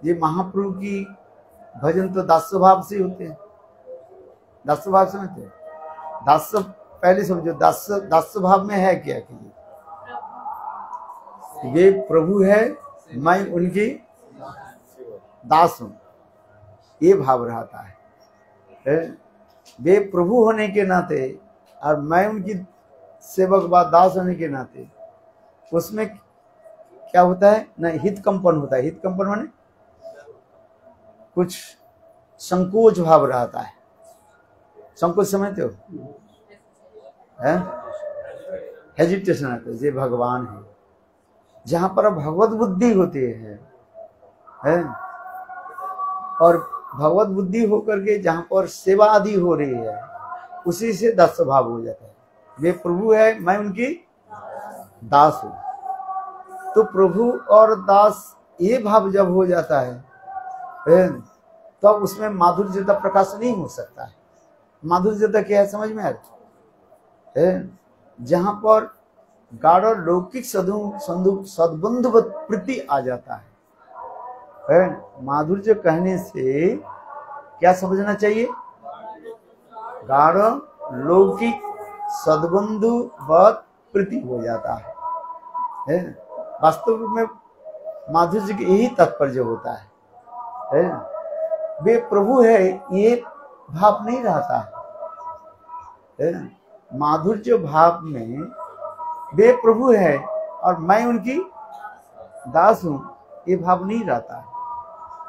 ये महाप्रभु की भजन तो दास स्वभाव से होते हैं। दास स्वभाव समझते हैं? दास पहले समझो, दास स्वभाव में है क्या कि वे प्रभु है, मैं उनकी दास हूं, ये भाव रहता है। वे प्रभु होने के नाते और मैं उनकी सेवक व दास होने के नाते उसमें क्या होता है ना, हित कंपन होता है। हित कंपन माने कुछ संकोच भाव रहता है। संकोच समझते हो? हेजिटेशन आता है। ये भगवान है, जहां पर भगवत बुद्धि होती है और भगवत बुद्धि होकर के जहां पर सेवा आदि हो रही है, उसी से दास स्वभाव हो जाता है। वे प्रभु है, मैं उनकी दास हूं। तो प्रभु और दास ये भाव जब हो जाता है तब तो उसमें माधुर्यता प्रकाश नहीं हो सकता है। माधुर्यता क्या है समझ में आता है? जहां पर गाढ़ लौकिक सद्बंधु प्रीति आ जाता है। माधुर्य कहने से क्या समझना चाहिए? गाढ़ लौकिक सद्बंधु प्रीति हो जाता है। वास्तव में माधुर्य के यही तात्पर्य होता है। वे प्रभु है ये भाव नहीं रहता है। माधुर्य भाव में वे प्रभु है और मैं उनकी दास हूं, ये भाव नहीं रहता है।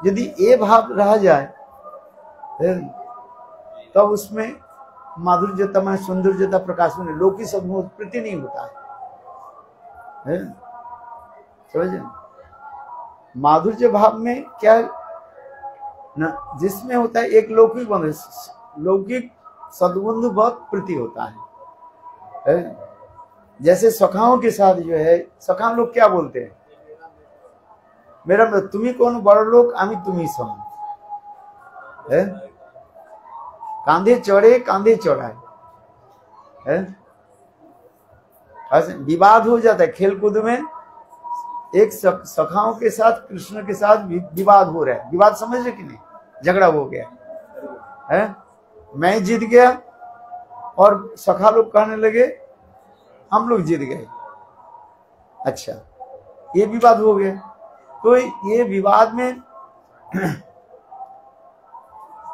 यदि ये भाव रह जाए तब तो उसमें माधुर्यता में सौंदर्यता प्रकाश में लौकिक सद्बंधु प्रीति नहीं होता है। समझे? माधुर्य भाव में क्या न, जिसमें होता है एक लौकिक बंध, लौकिक सद्बंधु बहुत प्रीति होता है। जैसे सखाओं के साथ जो है, सखा लोग क्या बोलते हैं? मेरा तुम्ही कौन बड़ लोग, आमी तुम्ही सम, कांधे चढ़े कांधे चढ़ाए। विवाद हो जाता है खेल कूद में। एक सखाओं के साथ कृष्ण के साथ विवाद हो रहा है। विवाद समझ रहे कि नहीं? झगड़ा हो गया है। मैं जीत गया और सखा लोग कहने लगे हम लोग जीत गए। अच्छा, ये विवाद हो गया। तो ये विवाद में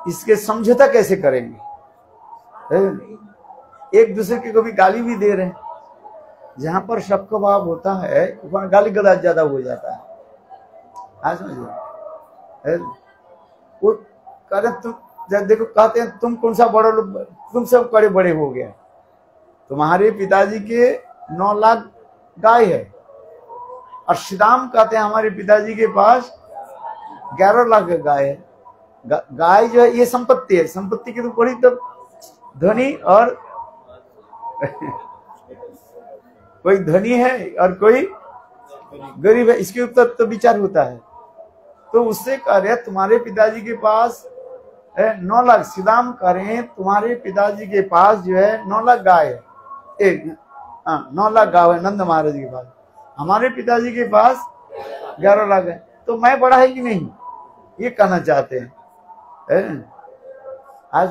इसके समझौता कैसे करेंगे? एक दूसरे के कभी गाली भी दे रहे हैं। जहां पर सबका भाव होता है वहां गाली गलौज ज्यादा हो जाता है। समझिए, वो कहते तुम जब देखो, कहते हैं तुम कौन सा बड़ा लोग, तुम सब बड़े बड़े हो गया। तुम्हारे पिताजी के 9 लाख गाय है और श्रीराम कहते हैं हमारे पिताजी के पास 11 लाख गाय है। गाय जो है ये संपत्ति है। संपत्ति की तो बड़ी तो धनी और कोई धनी है और कोई गरीब है, इसके ऊपर तो विचार होता है। तो उससे कह रहे तुम्हारे पिताजी के पास 9 लाख, श्रीराम कह रहे हैं तुम्हारे पिताजी के पास जो है 9 लाख गाय है। 9 लाख गाय है नंद महाराज के पास, हमारे पिताजी के पास 11 लाख है। तो मैं बड़ा है कि नहीं, ये कहना चाहते हैं। आज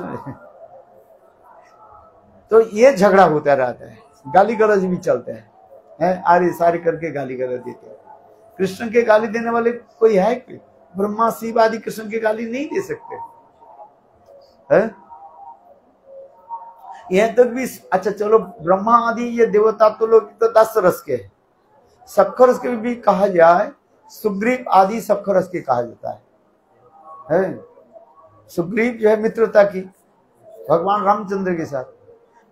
तो ये झगड़ा होता रहता है। गाली गलौज भी चलते हैं। आरे सारे करके गाली गलौज देते हैं। कृष्ण के गाली देने वाले कोई है कि? ब्रह्मा शिव आदि कृष्ण के गाली नहीं दे सकते है? यहां तक भी अच्छा चलो, ब्रह्मा आदि ये देवता तो लोग तो 10 रस के है। सख्य रस के भी कहा जाए, सुग्रीव आदि सख्य रस के कहा जाता है। सुग्रीव जो है मित्रता की भगवान रामचंद्र के साथ,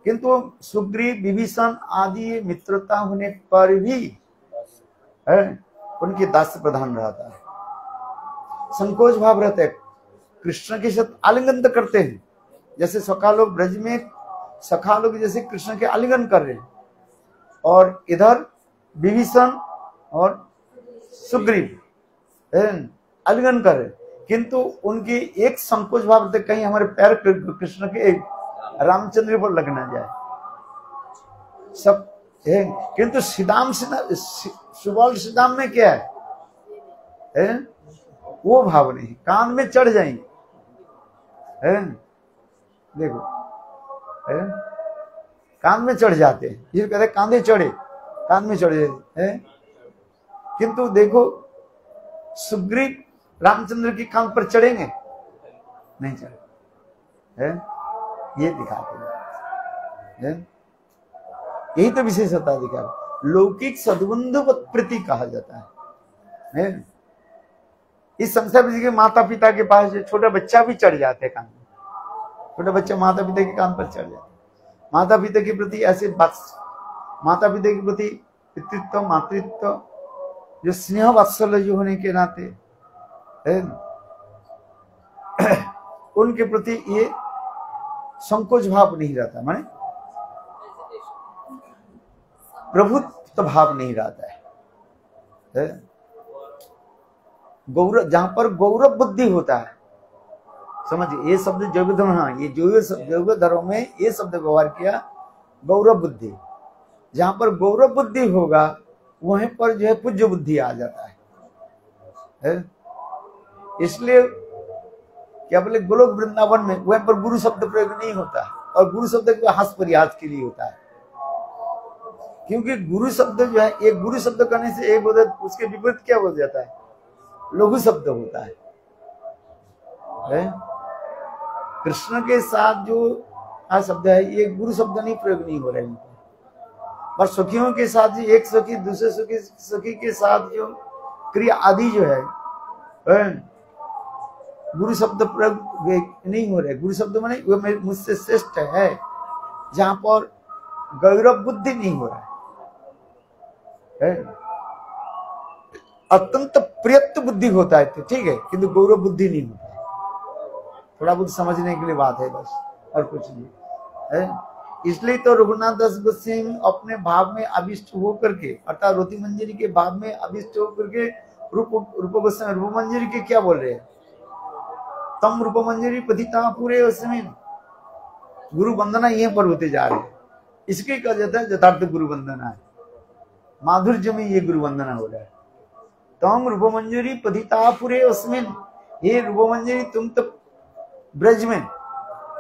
किंतु सुग्रीव विभीषण आदि मित्रता होने पर भी उनके दास प्रधान रहता है। संकोच भाव रहता है। कृष्ण के साथ आलिंगन तो करते हैं, जैसे सखा लोग ब्रज में सखा लोग जैसे कृष्ण के आलिंगन कर रहे हैं, और इधर विभीषण और सुग्रीव आलिंगन कर रहे हैं, किंतु उनकी एक संकोच भाव रहता है कहीं हमारे पैर कृष्ण के रामचंद्र पर लग ना जाए सब। किंतु सुबल श्रीदाम में क्या है? वो भाव नहीं, कान में चढ़ जाएंगे, है देखो, है कान में चढ़ जाते हैं, ये कहते हैं कांधे चढ़े, कान में चढ़ जाते हैं। किंतु देखो सुग्रीव रामचंद्र की कान पर चढ़ेंगे नहीं चढ़े, है ये दिखाते हैं। यही तो विशेषता अधिकार लौकिक सद्बंधु प्रति कहा जाता है। इस संसार जी के माता पिता के पास छोटा बच्चा भी चढ़ जाते हैं कान में, छोटा बच्चा माता पिता के कान पर चढ़ जाता है। माता पिता के प्रति ऐसे बात, माता पिता के प्रति पितृत्व मातृत्व जो स्नेह वात्सल्य जो होने के नाते उनके प्रति ये संकोच भाव नहीं रहता, माने प्रभुत्व भाव नहीं रहता है। गौरव, जहां पर गौरव बुद्धि होता है, समझिए ये शब्द जैव धर्म, हाँ ये जैव धर्म में ये शब्द व्यवहार किया गौरव बुद्धि। जहां पर गौरव बुद्धि होगा वहीं पर जो है पूज्य बुद्धि आ जाता है। इसलिए क्या बोले गोलोक वृंदावन में वहीं पर गुरु शब्द प्रयोग नहीं होता है, और गुरु शब्द हास परिहास के लिए होता है, क्योंकि गुरु शब्द जो है एक गुरु शब्द करने से एक होता है, उसके विपरीत क्या हो जाता है, लघु शब्द होता है। कृष्ण के साथ जो शब्द है ये गुरु शब्द नहीं प्रयोग नहीं हो रहे हैं, पर सखियों के साथ एक सखी दूसरे सखी के साथ जो क्रिया आदि जो है गुरु शब्द प्रयोग नहीं हो रहे। गुरु शब्द माने वो मुझसे श्रेष्ठ है, जहां पर गौरव बुद्धि नहीं हो रहा है। अत्यंत प्रियत्व बुद्धि होता है तो ठीक है, किंतु गौरव बुद्धि नहीं होता है। थोड़ा बहुत समझने के लिए बात है बस, और कुछ नहीं है। इसलिए तो रघुनाथ दास गोस्वामी अपने भाव में अभिष्ट होकर के, अर्थात रोती मंजरी के भाव में अभिष्ट होकर के रूप गोस्वामी रूप मंजरी के क्या बोल रहे हैं, तम रूप मंजरी पतिता पूरे उसमें गुरु वंदना यहीं पर होते जा रहे हैं। इसके कहा जाता है यथार्थ गुरु वंदना है, माधुर्य में ये गुरु वंदना हो रहा है। तम रूप मंजरी पतिता पूरे उसमें, ये रूप मंजरी तुम तो ब्रज में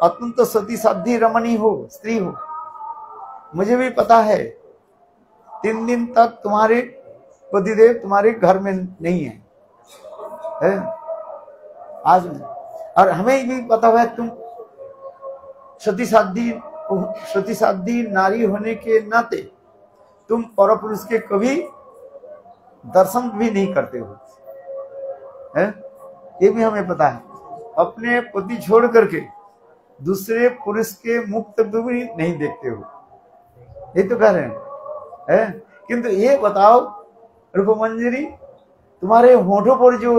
अत्यंत सती साध्य रमणी हो, स्त्री हो। मुझे भी पता है 3 दिन तक तुम्हारे पतिदेव तुम्हारे घर में नहीं है आज में, और हमें भी पता है तुम सती साध्य नारी होने के नाते तुम पर पुरुष के कभी दर्शन भी नहीं करते हो, है ये भी हमें पता है। अपने पति छोड़ करके दूसरे पुरुष के मुख तक भी नहीं देखते हो, ये तो कह रहे हैं। किंतु ये बताओ रूप मंजरी तुम्हारे होठों पर जो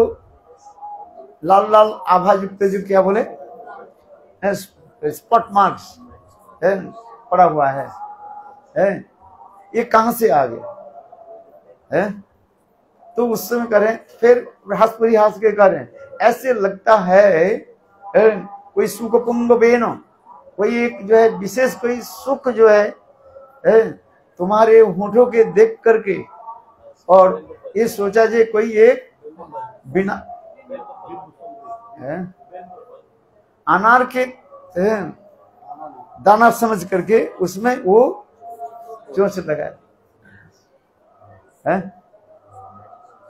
लाल लाल आभा युक्त जो क्या बोले स्पॉट मार्क्स पड़ा हुआ है, ये कहां से आ गया? तो उस समय करें फिर हास परिहास के करें, ऐसे लगता है कोई सुख पुंग बेनो, कोई एक जो है विशेष कोई सुख जो है तुम्हारे होठों के देख करके, और ये सोचा जे कोई एक बिना अनार के दाना समझ करके उसमें वो चोंच लगाए,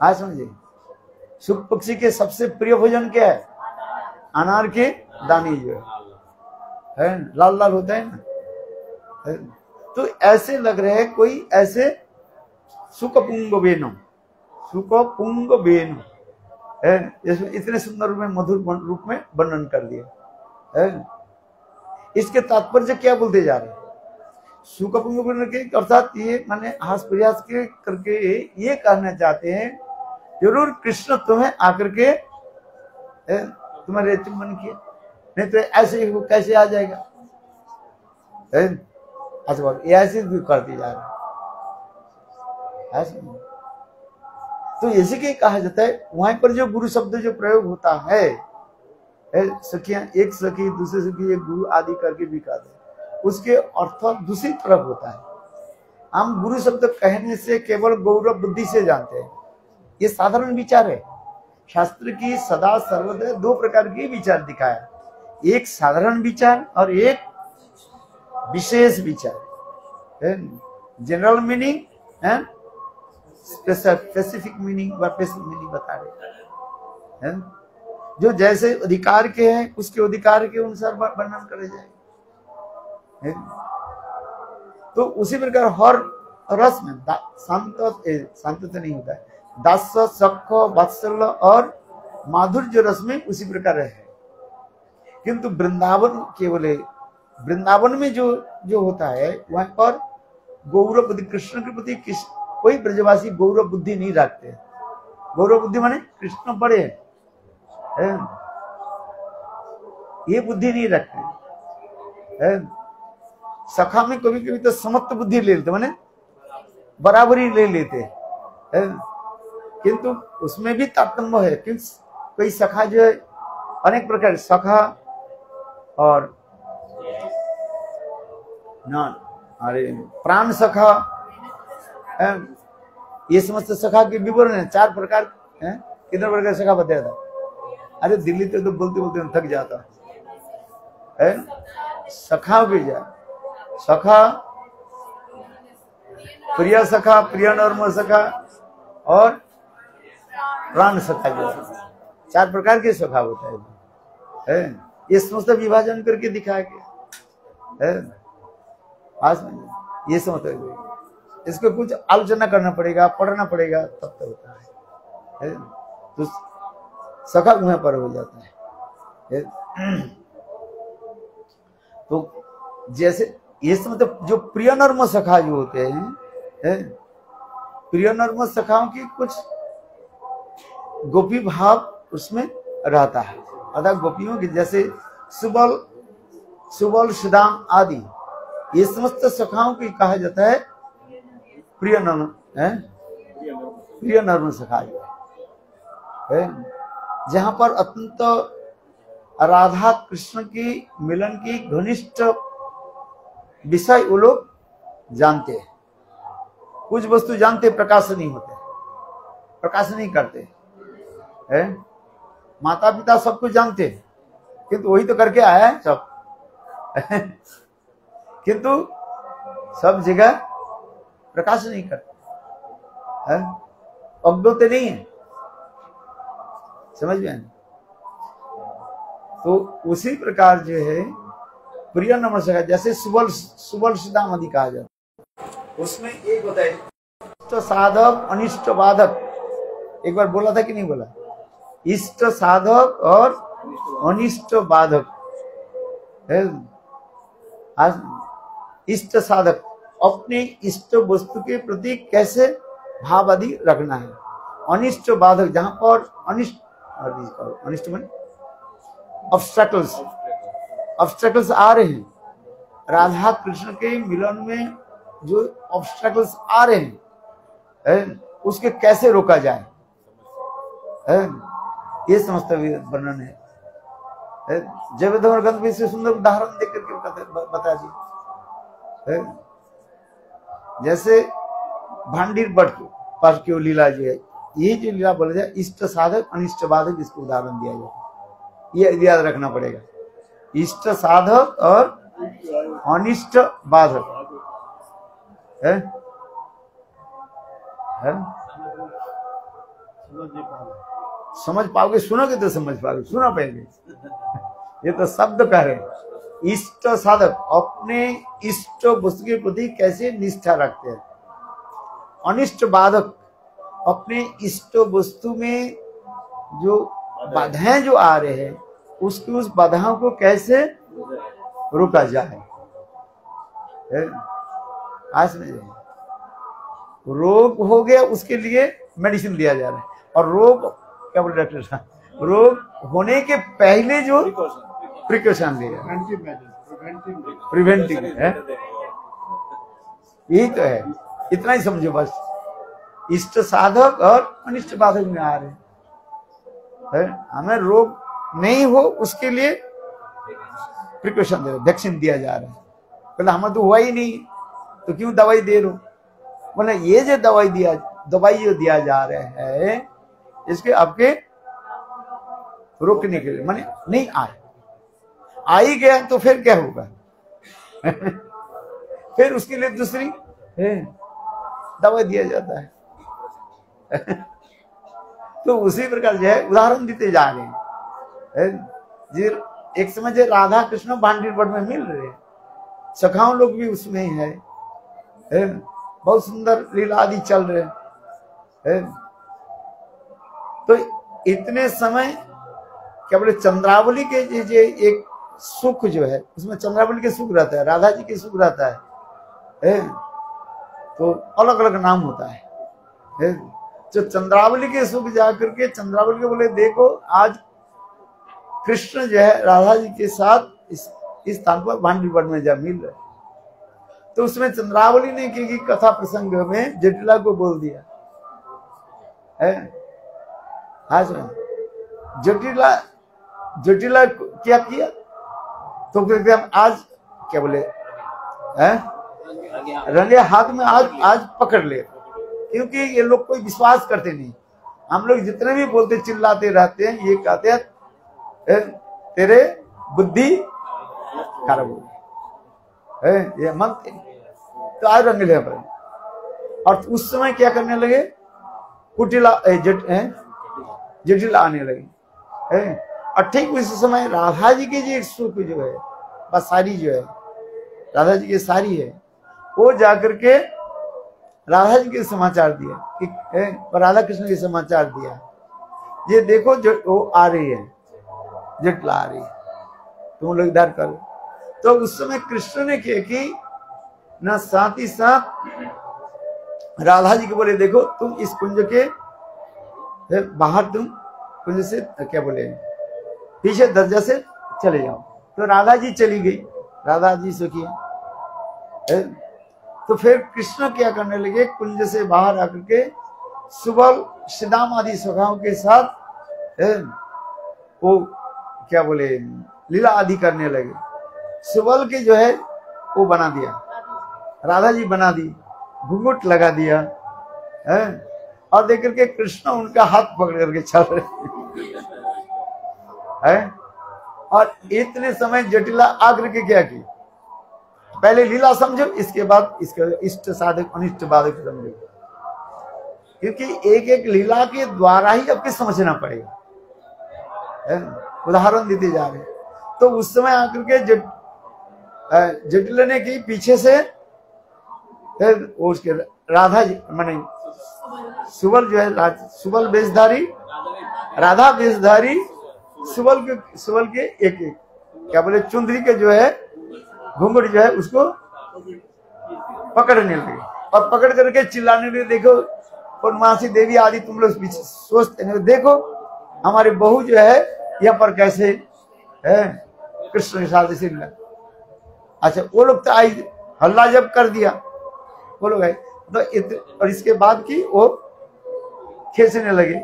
आज समझिए सुख पक्षी के सबसे प्रिय भोजन क्या है? अनार के दाने जो है लाल लाल होता है ना। तो ऐसे लग रहे हैं कोई ऐसे सुखपुंग बेनो, सुखपुंग बेनो है, इतने सुंदर रूप में मधुर रूप में वर्णन कर दिया है। इसके तात्पर्य क्या बोलते जा रहे हैं? सुखपुंग बेनो के अर्थात ये माने हास प्रयास के करके ये कहना चाहते हैं जरूर कृष्ण तुम्हें आकर के तुम्हारे चुम्बन किया, नहीं तो ऐसे ही वो कैसे आ जाएगा? अच्छा ये ऐसे भी करती जा रहा है। तो इसी के कहा जाता है वहां पर जो गुरु शब्द जो प्रयोग होता है, सखियां एक सखी दूसरे सखी एक गुरु आदि करके भी कहते हैं, उसके अर्थ दूसरी तरफ होता है। हम गुरु शब्द कहने से केवल गौरव बुद्धि से जानते हैं, ये साधारण विचार है, शास्त्र की सदा सर्वदा दो प्रकार के विचार दिखाया, एक साधारण विचार और एक विशेष विचार, general meaning and specific meaning बता रहे हैं। जो जैसे अधिकार के हैं उसके अधिकार के अनुसार वर्णन करे जाए। तो उसी प्रकार हर रस में शांत तो नहीं होता है, दास सख वात्सल्य और माधुर्य रस में उसी प्रकार है। किंतु वृंदावन केवल वृंदावन में जो होता है वहां पर गौरव बुद्धि, कृष्ण के प्रति कोई ब्रजवासी गौरव बुद्धि नहीं रखते। गौरव बुद्धि माने कृष्ण बड़े है, ये बुद्धि नहीं रखते। सखा में कभी कभी तो समत्त बुद्धि ले लेते, माने बराबरी ले लेते हैं, किंतु उसमें भी तारतम्य है। क्योंकि कोई सखा जो है अनेक प्रकार, सखा और प्राण सखा, ये समस्त सखा के विवरण है, 4 प्रकार है। कितने प्रकार सखा बताया था? अरे दिल्ली तो बोलते बोलते थक जाता है। सखा भी जा, सखा, प्रिय सखा, प्रिय नर्म सखा और प्राण सखा, जो 4 प्रकार के सखा होता है। ये समस्त विभाजन करके दिखाया गया है। ये समझ, इसको कुछ आलोचना करना पड़ेगा, पढ़ना पड़ेगा, तब तो होता है। तो सखा वहां पर हो जाता है। तो जैसे ये मतलब जो प्रिय नर्म सखा जो होते हैं, प्रिय नर्म सखाओं की कुछ गोपी भाव उसमें रहता है। अर्थात गोपियों की जैसे सुबल सुदाम आदि, ये समस्त सखाओं की कहा जाता है प्रिय नर्म, प्रिय नर्म सखा है, जहां पर अत्यंत राधा कृष्ण की मिलन की घनिष्ठ विषय वो लोग जानते हैं। कुछ वस्तु जानते, प्रकाश नहीं होते, प्रकाश नहीं करते हैं। माता पिता सब कुछ जानते हैं, किंतु वही तो करके आया है सब किंतु सब जगह प्रकाश नहीं करते, अज्ञोते नहीं है, समझ में। तो उसी प्रकार जो है प्रिय नर्म सखा, जैसे सुबल सुदाम आदि कहा जाता, उसमें एक होता है इष्ट साधक अनिष्ट बाधक। एक बार बोला था कि नहीं बोला? इष्ट साधक और अनिष्ट बाधक है। इष्ट साधक अपने इष्ट वस्तु के प्रति कैसे भाव आदि रखना है। अनिष्ट बाधक जहां पर अनिष्ट में ऑब्स्टेकल्स आ रहे हैं, राधा कृष्ण के मिलन में जो ऑब्स्टेकल्स आ रहे हैं, उसके कैसे रोका जाए, ये समस्त वर्णन है। जयवधर और गंधर्व से सुंदर उदाहरण देकर के बता दी। जैसे भांडीर पर की लीला जो है, ये जो लीला बोला जाए इष्ट साधक अनिष्ट बाधक, इसको उदाहरण दिया जाए, ये याद रखना पड़ेगा। इष्ट साधक और अनिष्ट बाधक है? समझ पाओगे, सुनोगे तो समझ पाओगे, सुना पाएंगे। ये तो शब्द कह रहे। इष्ट साधक अपने इष्ट वस्तु के प्रति कैसे निष्ठा रखते हैं। अनिष्ट बाधक अपने इष्ट वस्तु में जो बाधाएं जो आ रहे हैं, उस बाधाओं को कैसे रोका जाए। आज में रोग हो गया, उसके लिए मेडिसिन दिया जा रहा है। और रोग क्या बोले डॉक्टर साहब, रोग होने के पहले जो प्रिकॉशन लिया, प्रिवेंटिंग है, यही तो है। इतना ही समझो बस। इष्ट साधक और अनिष्ट बाधक में आ रहे हैं। हमें रोग नहीं हो उसके लिए प्रिकॉशन दे रहे, वैक्सीन दिया जा रहा है। पहले हमें तो हुआ ही नहीं, तो क्यों दवाई दे रहे हो? बोले ये जो दवाई जो दिया जा रहा है, इसके आपके रोकने के लिए, माने नहीं आए, आ ही गया तो फिर क्या होगा फिर उसके लिए दूसरी दवा दिया जाता है तो उसी प्रकार जो है उदाहरण देते जा रहे हैं। जी एक समय जो राधा कृष्ण भांडीपट में मिल रहे, सखाओं लोग भी उसमें है, बहुत सुंदर लीला आदि चल रहे हैं। तो इतने समय क्या बोले चंद्रावली के जो एक सुख जो है उसमें चंद्रावली के सुख रहता है, राधा जी के सुख रहता है, तो अलग अलग नाम होता है। जो चंद्रावली के सुख जाकर के चंद्रावली के बोले देखो आज कृष्ण जो है राधा जी के साथ इस स्थान पर भांडीपट में जब मिल रहे, तो उसमें चंद्रावली ने की कथा प्रसंग में जटिला को बोल दिया है। आज जटिला क्या किया तो कहते हम आज क्या बोले रंगे हाथ में आज पकड़ ले, क्योंकि ये लोग कोई विश्वास करते नहीं। हम लोग जितने भी बोलते चिल्लाते रहते हैं, ये कहते हैं तेरे बुद्धि खराब हो गई, ये मानते तो आज रंग ले पर। और उस समय क्या करने लगे, कुटिला जटिला आने लगे। और ठीक उसी समय राधा जी के जो एक सुख जो है बस सारी जो है राधा जी की सारी है, वो जाकर के राधा जी के समाचार दिया कि राधा कृष्ण के समाचार दिया, ये देखो जो वो आ रही है, जटिला आ रही है, तुम लोग इधर करो। तो उस समय कृष्ण ने किया कि ना साथ ही साथ राधा जी को बोले देखो तुम इस कुंज के बाहर, तुम कुंज से क्या बोले पीछे दरजा से चले जाओ। तो राधा जी चली गई, राधा जी से किया। तो फिर कृष्ण क्या करने लगे, कुंज से बाहर आकर के सुबल श्रीदाम आदि सखाओं के साथ वो क्या बोले लीला आदि करने लगे। सुबल के जो है वो बना दिया, राधा जी बना दी, घूंघट लगा दिया है, और देख करके कृष्ण उनका हाथ पकड़ करके चल रहे है। और इतने समय जटिला आकर के क्या की, पहले लीला समझो, इसके बाद इसके इष्ट साधक अनिष्ट बाधक समझो, क्योंकि एक एक लीला के द्वारा ही आपको समझना पड़ेगा। उदाहरण देते जा रहे। तो उस समय आकर के जटिला ने की पीछे से उसके राधा जी माने सुबल जो है सुबल वेशधारी, राधा वेशधारी सुबल के एक एक क्या बोले चुंदरी के जो है घूंघट जो है उसको पकड़ने लगे, और पकड़ करके चिल्लाने लगे देखो पूर्णमासी देवी आदि तुम लोग पीछे सोचते नहीं, देखो हमारे बहू जो है यहाँ पर कैसे है कृष्ण के साथ ऐसे। अच्छा वो लोग तो आई हल्ला जब कर दिया वो लोग आए, तो और इसके बाद की वो खींचने लगे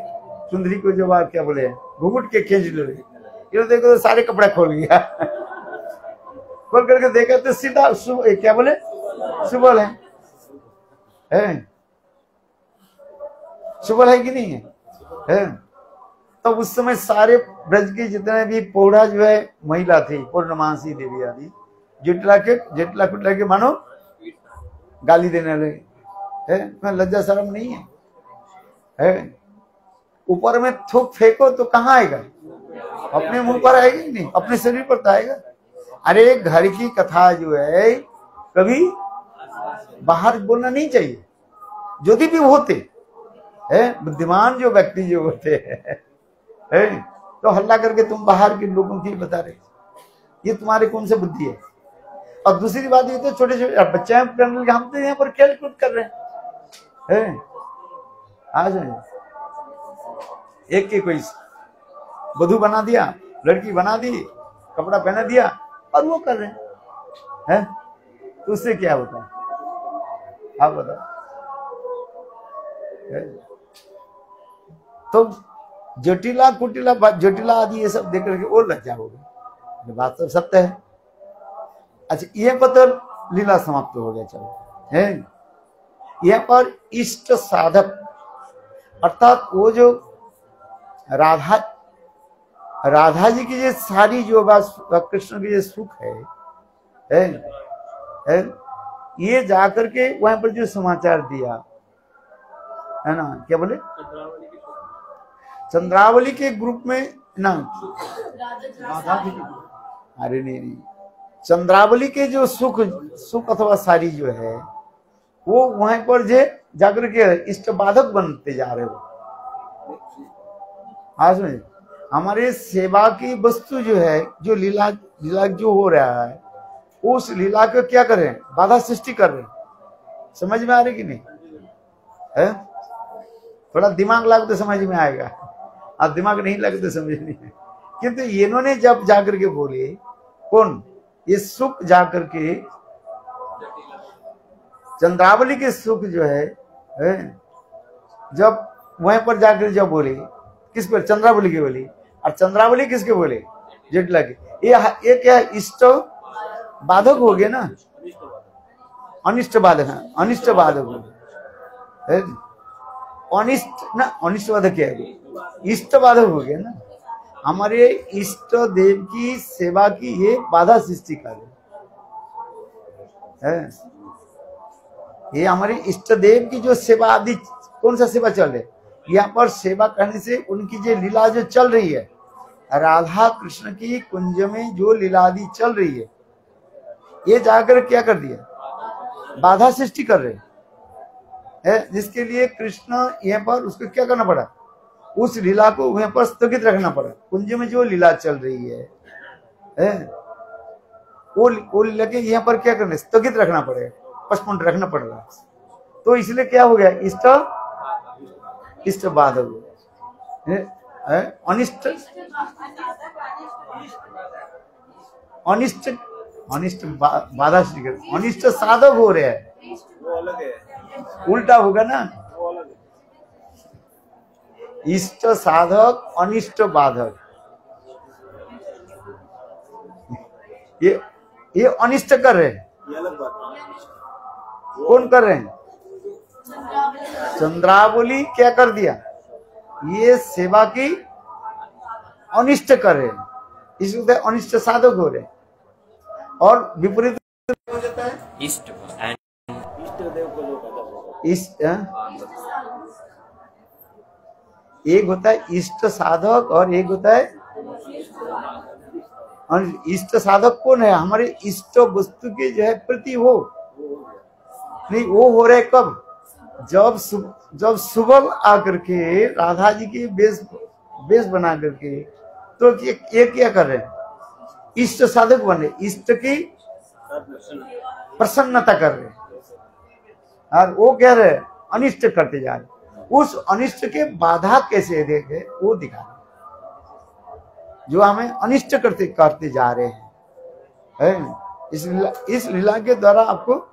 चुंदरी को, जो बात क्या बोले घूंघट के खींचने लगे। ये देखो तो सारे कपड़े खोल गया खोल करके देखा तो सीधा क्या बोले सुबल है सुबल है कि नहीं है। तो उस समय सारे ब्रज की जितने भी पौड़ा जो है महिला थी पूर्णमासी देवी आदि जटिला कुटला के मानो गाली देने लगे है, लज्जा शर्म नहीं है। ऊपर में थूक फेंको तो कहाँ आएगा, अपने मुंह पर आएगा ही नहीं, अपने शरीर पर तो आएगा। अरे घर की कथा जो है कभी बाहर बोलना नहीं चाहिए। यदि भी होते बुद्धिमान जो व्यक्ति जो होते हैं तो हल्ला करके तुम बाहर के लोगों की बता रहे, ये तुम्हारे कौन से बुद्धि है। और दूसरी बात ये तो छोटे छोटे बच्चे हम तो यहाँ पर खेल कूद कर रहे हैं। आज एक के कोई वधू बना दिया, लड़की बना दी, कपड़ा पहना दिया और वो कर रहे हैं, तो उससे क्या होता है आप बताओ। तो जटिला कुटिला जटिला आदि ये सब देख करके और लज्जा हो गई, बात सब सत्य है। अच्छा ये पता लीला समाप्त हो गया, चलो है यह पर इष्ट साधक अर्थात वो जो राधा राधा जी की ये सारी जो बात, कृष्ण की ये सुख है, ये जाकर के वहां पर जो समाचार दिया है ना, क्या बोले, चंद्रावली के ग्रुप में ना, अरे नहीं, चंद्रावली के जो सुख अथवा सारी जो है वो वहां पर जे जाकर के इष्ट बाधक बनते जा रहे हो। आज में हमारे सेवा की वस्तु जो है, जो लीला जो हो रहा है, उस लीला को क्या कर रहे हैं, बाधा सृष्टि कर रहे हैं। समझ में आ रही कि नहीं है? थोड़ा दिमाग लगे तो समझ में आएगा, अब दिमाग नहीं लगे तो समझ नहीं है। किंतु इन्होंने जब जाकर के बोले, कौन, ये सुख जाकर के चंद्रावली के सुख जो है, जब वहां पर जाकर जब बोले, किस पर, चंद्रावली के बोली, और चंद्रावली किसके बोले, जटिला के। ये क्या इष्ट बाधक हो गया ना, अनिष्ट बाधक, अनिष्ट बाधक हो गया, अनिष्ट ना, अनिष्ट बाधक क्या है, इष्ट बाधक हो गया ना। हमारे इष्ट देव की सेवा की ये बाधा सृष्टि कार्य है। ये हमारे इष्ट देव की जो सेवा आदि, कौन सा सेवा चल रही है, यहाँ पर सेवा करने से उनकी जो लीला जो चल रही है, राधा कृष्ण की कुंज में जो लीला आदि चल रही है, ये जाकर क्या कर दिया, बाधा सृष्टि कर रहे है, जिसके लिए कृष्ण यहाँ पर उसको क्या करना पड़ा, उस लीला को वहां पर स्थगित रखना पड़ा। कुंज में जो लीला चल रही है वो लीला के यहाँ पर क्या करना, स्थगित रखना पड़ेगा, पचपन रखना पड़ेगा। तो इसलिए क्या हो गया, इष्ट बाधक हो गया, अनिष्ट अनिष्ट बाधा, अनिष्ट साधक हो रहे हैं, उल्टा होगा ना, इष्ट साधक अनिष्ट बाधक। ये अनिष्ट कर रहे हैं, कौन कर रहे हैं, चंद्रावली क्या कर दिया, ये सेवा की अनिष्ट कर रहे हैं, इसलिए अनिष्ट साधक हो रहे हैं। और विपरीत हो जाता है, इष्ट देव को एक होता है इष्ट साधक और एक होता है, और इष्ट साधक कौन है, हमारे इष्ट वस्तु के जो है प्रति हो नहीं, वो हो रहे कब, जब सुबह आकर के राधा जी की बेस बना करके, तो ये क्या कर रहे हैं, इष्ट साधक बने, इष्ट की प्रसन्नता कर रहे हैं, और वो कह रहे हैं अनिष्ट करते जा रहे, उस अनिष्ट के बाधा कैसे देखे वो दिखा, जो हमें अनिष्ट करते जा रहे हैं, इस लीला के द्वारा आपको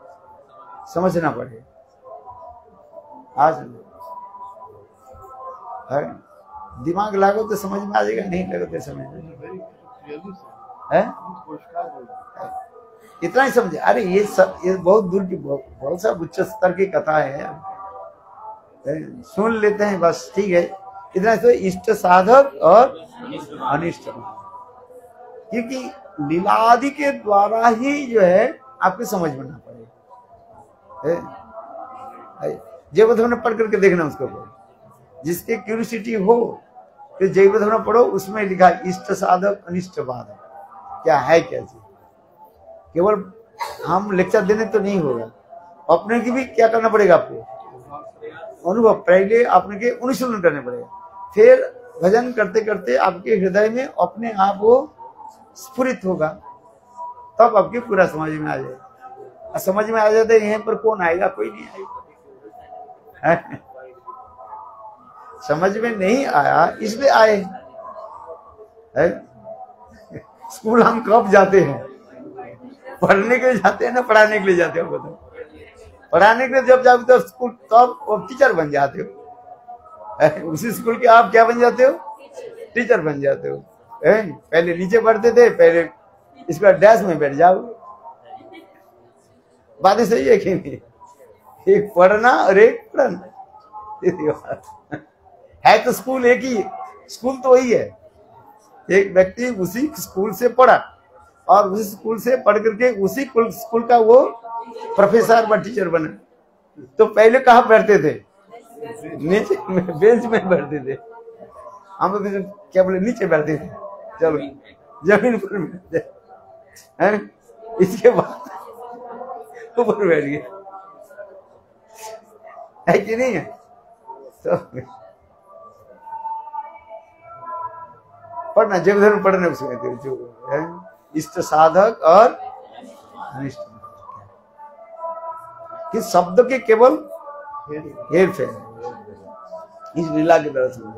समझना पड़ेगा। आज है दिमाग लागो तो समझ में आ जाएगा, नहीं लगो तो समझ में है, इतना ही समझे। अरे ये बहुत दूर की, बहुत सा उच्च स्तर की कथा है, सुन लेते हैं बस, ठीक है, इतना तो इष्ट साधक और अनिष्ट, क्योंकि लीला आदि के द्वारा ही जो है आपको समझ में ना पड़े। जयवधन पढ़ करके देखना उसको, जिसके क्यूरियोसिटी हो तो जयवधन पढ़ो, उसमें लिखा इष्ट साधक अनिष्ट बाधक क्या है, क्या चीज। केवल हम लेक्चर देने तो नहीं होगा, अपने की भी क्या करना पड़ेगा, आपको अनुभव, पहले अपने के अनुशीलन करने पड़ेगा, फिर भजन करते करते आपके हृदय में अपने आप वो स्फुरित होगा, तब आपके पूरा समझ में आ जाएगा। समझ में आ जाता है, यहाँ पर कौन आएगा, कोई नहीं आएगा। समझ में नहीं आया इसलिए आए है? स्कूल हम कब जाते हैं, पढ़ने के लिए जाते हैं ना पढ़ाने के लिए जाते हो, बताओ। पढ़ाने के लिए जब जाते तो स्कूल, तब तो टीचर बन जाते हो, उसी स्कूल के आप क्या बन जाते हो, टीचर बन जाते हो। पहले नीचे पढ़ते थे, पहले इसका डैश में बैठ जाओ। बातें सही है कि नहीं, एक पढ़ना और एक पढ़ना है तो स्कूल एक ही, स्कूल तो वही है, एक व्यक्ति उसी स्कूल से पढ़ा और उसी स्कूल से पढ़ करके उसी स्कूल का वो प्रोफेसर व टीचर बना। तो पहले कहाँ बैठते थे? नीचे बेंच में बैठते थे। हम तो क्या बोले, नीचे बैठते थे, चलो जमीन पर बैठते हैं। इसके बाद ऊपर बैठ गए, है कि नहीं है? तो पढ़ना जब धर्म पढ़ना उसमें जो है इष्ट साधक और अनिष्ट, कि शब्द के केवल हेर फेर इस लीला की तरह समझ।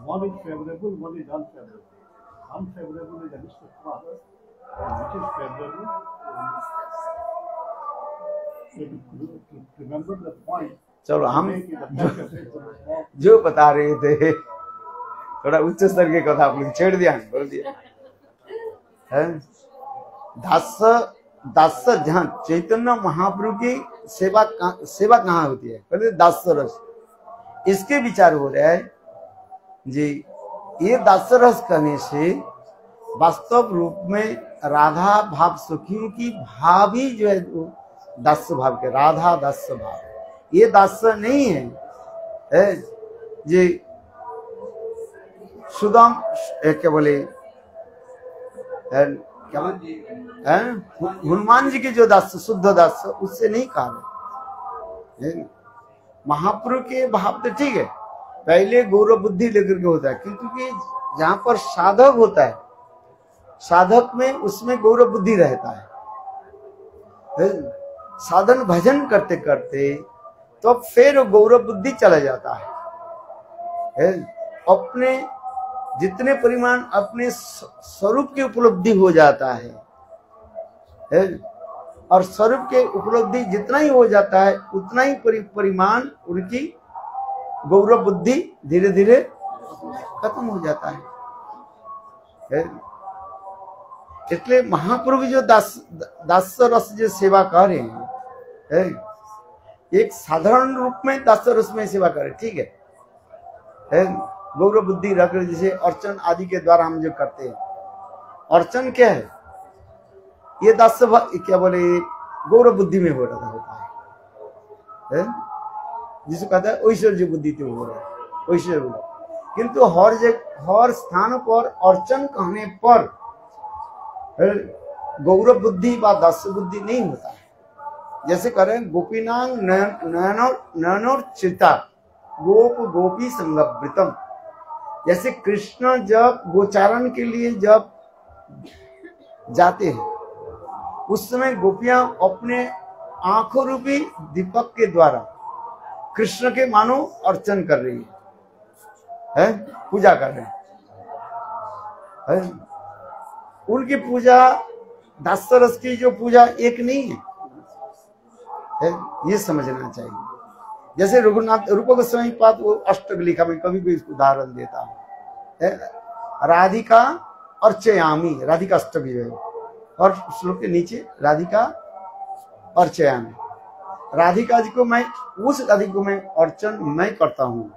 One is favorable, one is unfavorable. Unfavorable is against the father, and which is favorable. So to remember the point. चलो हम जो बता रहे थे थोड़ा उच्च स्तर के कथा आप लोग छेड़ दिया, बोल दिया है। दास जहाँ चैतन्य महाप्रभु की सेवा कहाँ होती है? पहले दास रस, इसके विचार हो रहा है जी। ये दास रस करने से वास्तव रूप में राधा भाव सखियों की भाव ही जो है दास भाव के, राधा दास भाव, ये दास नहीं है जी। सुदाम क्या बोले, क्या हनुमान जी के जो दास, शुद्ध दास, उससे नहीं कहा। महाप्रभु के भाव तो ठीक है, पहले गौरव बुद्धि लेकर के होता है, किंतु कि जहां पर साधक होता है, साधक में उसमें गौरव बुद्धि रहता है। साधन भजन करते करते तो फिर गौरव बुद्धि चला जाता है। अपने जितने परिमाण अपने स्वरूप की उपलब्धि हो जाता है, और स्वरूप के उपलब्धि जितना ही हो जाता है उतना ही परिमाण उनकी गौरव बुद्धि धीरे धीरे खत्म हो जाता है। इसलिए महाप्रभु जो दास रस जो सेवा कर रहे हैं, एक साधारण रूप में दास रस में सेवा करें, ठीक है, गौरव बुद्धि रखकर, जैसे अर्चन आदि के द्वारा हम जो करते हैं। अर्चन क्या है? ये दास क्या बोले, गौरव बुद्धि में हो रहा होता है, जिसे कहता है ऐश्वर्य बुद्धि तो हो रहा है, ऐश्वर्य बुद्धि। किंतु हर स्थान पर अर्चन कहने पर गौरव बुद्धि व दास बुद्धि नहीं होता है। जैसे करें गोपीनांग नयनोर चिता गोप गोपी संगवृतम, जैसे कृष्ण जब गोचारण के लिए जब जाते हैं उस समय गोपियां अपने आंखों रूपी दीपक के द्वारा कृष्ण के मानो अर्चन कर रही है, पूजा कर रहे हैं। उनकी पूजा दास रस की जो पूजा एक नहीं है, ये समझना चाहिए। जैसे रघुनाथ रूप गोस्वामी पाद वो अष्टक लिखा, मैं कभी कोई उदाहरण देता हूँ, राधिका अर्चयामी, राधिका अष्टक जो है, और श्लोक के नीचे राधिका अर्चयामी, राधिका जी को मैं, उस राधिका को मैं अर्चन मैं करता हूँ।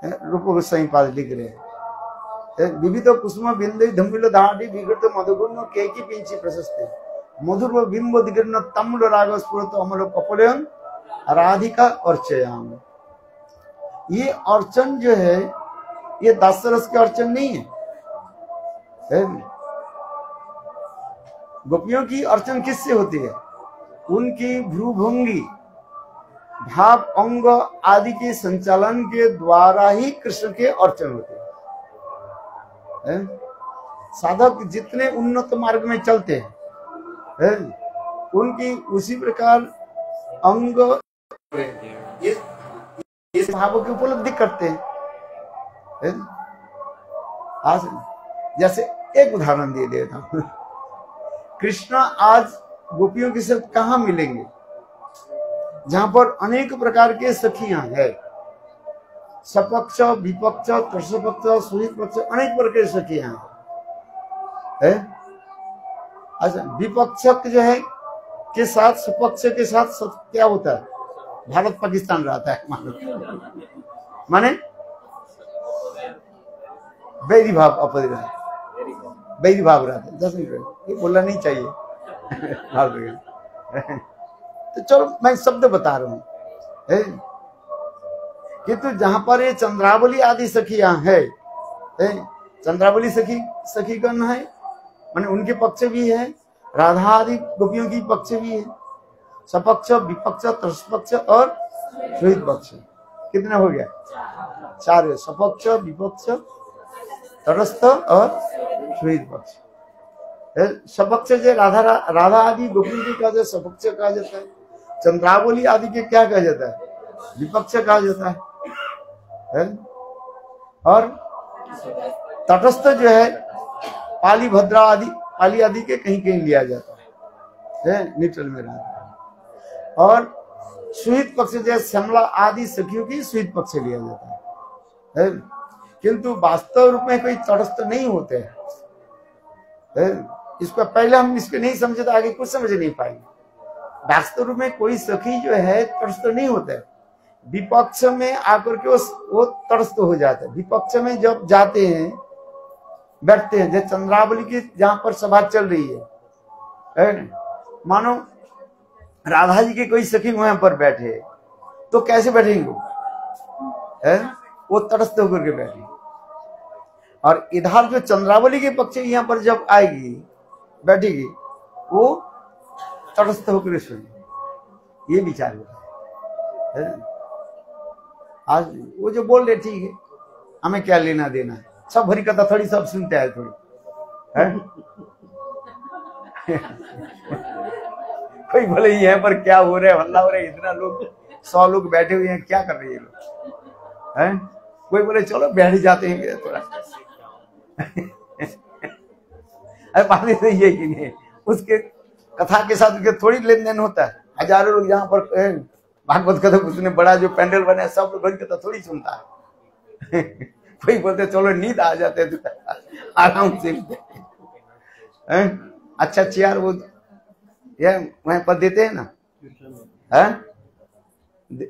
रूप गोस्वामी पाद लिख रहे हैं, विविध कुसुम बिंदु धम्बिल धाटी विगत मधुगुण केकी पिंची प्रशस्ते मधुर बिंब दिगर्ण तम्ल राग स्फुरत अमल कपलयन राधिका अर्चयाम। ये अर्चन जो है ये दास रस के अर्चन नहीं है। गोपियों की अर्चन किससे होती है? उनकी भ्रूभंगी भाव अंग आदि के संचालन के द्वारा ही कृष्ण के अर्चन होते हैं। साधक जितने उन्नत मार्ग में चलते हैं उनकी उसी प्रकार अंग इस भावों की उपलब्धि करते हैं। आज जैसे एक उदाहरण दे देता हूं, कृष्ण आज गोपियों के साथ कहाँ मिलेंगे? जहां पर अनेक प्रकार के सखियां हैं, सपक्ष विपक्ष कृष्णपक्ष सुहित पक्ष, अनेक प्रकार के सखियां हैं। अच्छा, विपक्षक जो है के साथ सपक्ष के साथ क्या होता है? भारत पाकिस्तान रहता है माने वैरी भाव अपोजिट रहता है, वैरी भाव रहता है। 10 मिनट ये बोलना नहीं चाहिए तो चलो मैं शब्द बता रहा हूँ किंतु जहां पर ये चंद्रावली आदि सखियां है, चंद्रावली सखीगण है माने उनके पक्ष भी है, राधा आदि गोपियों की पक्ष भी है, सपक्ष विपक्ष तटस्थ और श्वेत पक्ष। कितना हो गया? 4। सपक्ष विपक्ष तटस्थ और श्वेत पक्ष। सपक्ष जो राधा आदि गोपियों की कहा जाता है सपक्ष कहा जाता है, चंद्रावली आदि के क्या कहा जाता है? विपक्ष कहा जाता है। और तटस्थ जो है पाली भद्रा आदि पाली आदि के कहीं कहीं लिया जाता है, न्यूट्रल में रहता है। और श्वेत पक्ष जो श्यामला आदि सखियों की श्वेत पक्ष लिया जाता है, किंतु वास्तव रूप में कोई तटस्थ नहीं होते हैं। इसको पहले हम इसको नहीं समझे तो आगे कुछ समझ नहीं पाएंगे। वास्तव रूप में कोई सखी जो है तटस्थ नहीं होता है, विपक्ष में आकर के वो तटस्थ हो जाता है। विपक्ष में जब जाते हैं बैठते हैं, जैसे चंद्रावली की जहां पर सभा चल रही है, मानो राधा जी के कोई सखी वहां पर बैठे तो कैसे बैठेंगे वो तटस्थ होकर के बैठे। और इधर जो चंद्रावली के पक्ष यहाँ पर जब आएगी बैठेगी वो तटस्थ होकर सुने, ये विचार होता है। आज वो जो बोल रहे ठीक है, हमें क्या लेना देना है, सब हरी कथा थोड़ी सब सुनते हैं थोड़ी है? कोई बोले यहाँ पर क्या हो रहा है, हल्ला हो रहा है, इतना लोग 100 लोग बैठे हुए हैं, क्या कर रहे हैं लोग हैं? कोई बोले चलो बैठ जाते हैं थोड़ा अरे पानी से ये कि नहीं, उसके कथा के साथ उसके थोड़ी लेन देन होता है। हजारों लोग यहाँ पर भागवत कथा उसने बड़ा जो पैंडल बना है सब लोग हरी कथा थोड़ी सुनता है कोई बोलते चलो नींद आ जाते तो आराम से अच्छा चेयर वो ये वहीं पर देते हैं ना, है?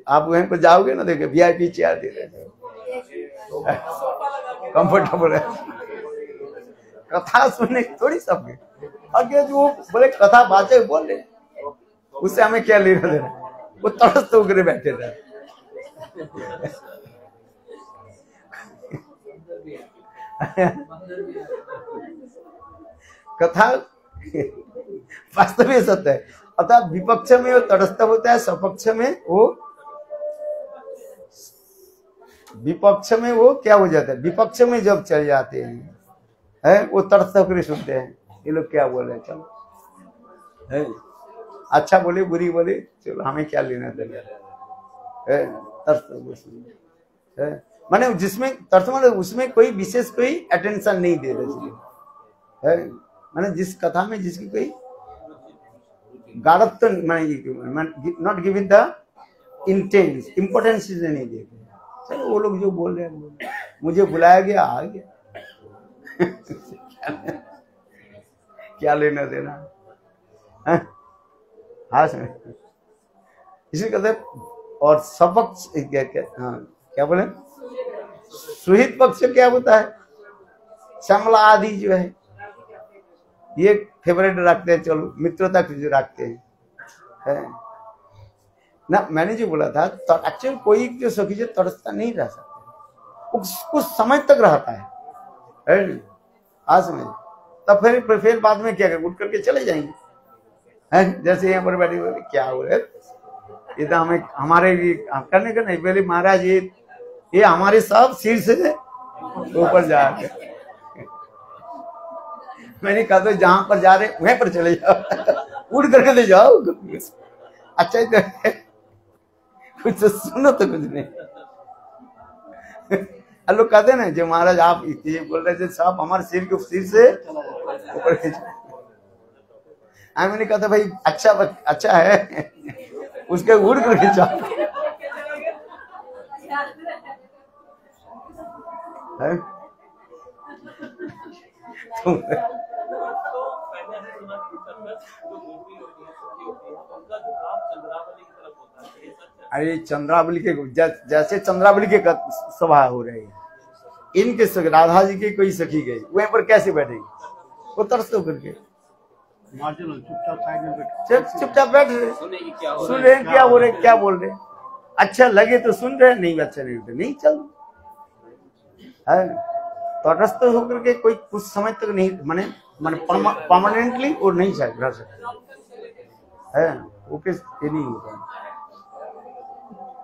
आप वहीं पर जाओगे ना देखिए VIP चेयर दे रहे हैं, कंफर्टेबल है। कथा सुनने थोड़ी सबके आगे जो बोले कथा बातें बोल रहे उससे हमें क्या लेना देना, वो तटस्थ होकर बैठे थे। कथा वास्तविक सत्य है, अर्थात विपक्ष में वो तटस्थ होता है, सपक्ष में वो विपक्ष में वो क्या हो जाता है, विपक्ष में जब चले जाते हैं वो तटस्थ होकर सुनते हैं ये लोग क्या बोल रहे हैं, चलो अच्छा बोले बुरी बोले चलो हमें क्या लेना देना, माने जिसमें तर्थ माने उसमें कोई विशेष कोई अटेंशन नहीं दे रहे है, माने जिस कथा में जिसकी कोई गाढ़त्व not giving the intense importance नहीं देते। चलो वो लोग जो बोल रहे हैं मुझे बुलाया गया आ गया क्या लेना देना है? हाँ इसी कहते और सपक्ष क्या बोले सुहित पक्ष क्या होता है, श्यामला आदि जो है ये फेवरेट रखते हैं, चलो मित्रता जो रखते हैं है? ना मैंने जो बोला था तो एक्चुअली कोई जो सखी जो तटस्थ नहीं रह सकते, कुछ समय तक रहता है आज में, तब फिर बाद में क्या कर उठ करके चले जाएंगे हैं? जैसे यहाँ पर बैठे हुए क्या हो रहा है ये तो हमें हमारे लिए करने का नहीं, पहले महाराज ये हमारे सब सिर से ऊपर जा रहे। मैंने कहा तो जहां पर जा रहे वहीं पर चले जाओ उड़ करके ले जाओ। अच्छा ही तो कुछ तो सुनो तो कुछ नहीं। लोग कहते ना जो महाराज आप ये बोल रहे थे सब हमारे सिर से ऊपर। मैंने कहा था भाई अच्छा है उसके उड़ करके जाओ अरे चंद्रावली के जैसे चंद्रावली के सभा हो रही है, इनके सखी राधा जी की कोई सखी गई, वहीं पर कैसे बैठेगी? वो तरस होकर के मार्जिनल चुपचाप साइड में बैठे, चुपचाप बैठ रहे, सुन रहे हैं क्या हो रहे, क्या बोल रहे। अच्छा लगे तो सुन रहे, नहीं अच्छा नहीं तो नहीं, चल है। तटस्थ होकर के कोई कुछ समय तक नहीं माने परमानेंटली और नहीं रह सकता है, वो किस ये नहीं होता।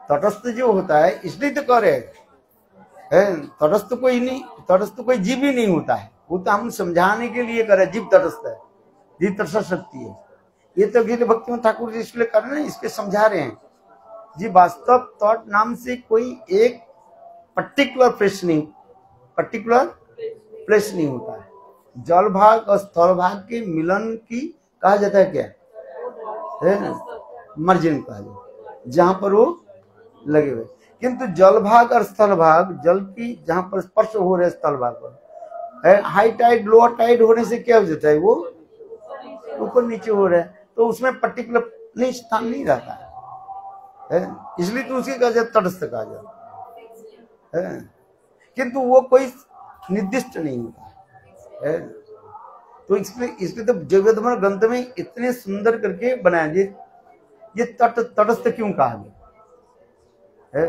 तटस्थ जो होता है इसलिए तो कह रहे हैं, तटस्थ कोई नहीं, तटस्थ कोई जीव ही नहीं होता है, वो तो हम समझाने के लिए करे जीव तटस्थ है, जीव तटस्थ शक्ति है। ये तो गीत भक्ति में ठाकुर जी इसलिए कर रहे हैं, इसके समझा रहे हैं जी। वास्तव तट नाम से कोई एक पर्टिकुलर प्लेस नहीं होता है। जल भाग और स्थल भाग के मिलन की कहा जाता है क्या है ना, मर्जन कहा जाता है, जहां पर वो लगे हुए। किंतु जल भाग और स्थल भाग, जल की जहां पर स्पर्श हो रहे स्थल भाग पर, हाई टाइड लोअर टाइड होने से क्या हो जाता है, वो ऊपर नीचे हो रहा है, तो उसमें पर्टिकुलर नहीं स्थान नहीं रहता है, इसलिए तो उसके कहा जाता तटस्थ कहा जाता है। किंतु वो कोई निर्दिष्ट नहीं होता है। तो इसलिए तो जगतमय ग्रंथ में इतने सुंदर करके बनाया, ये तटस्थ क्यों कहा गया है?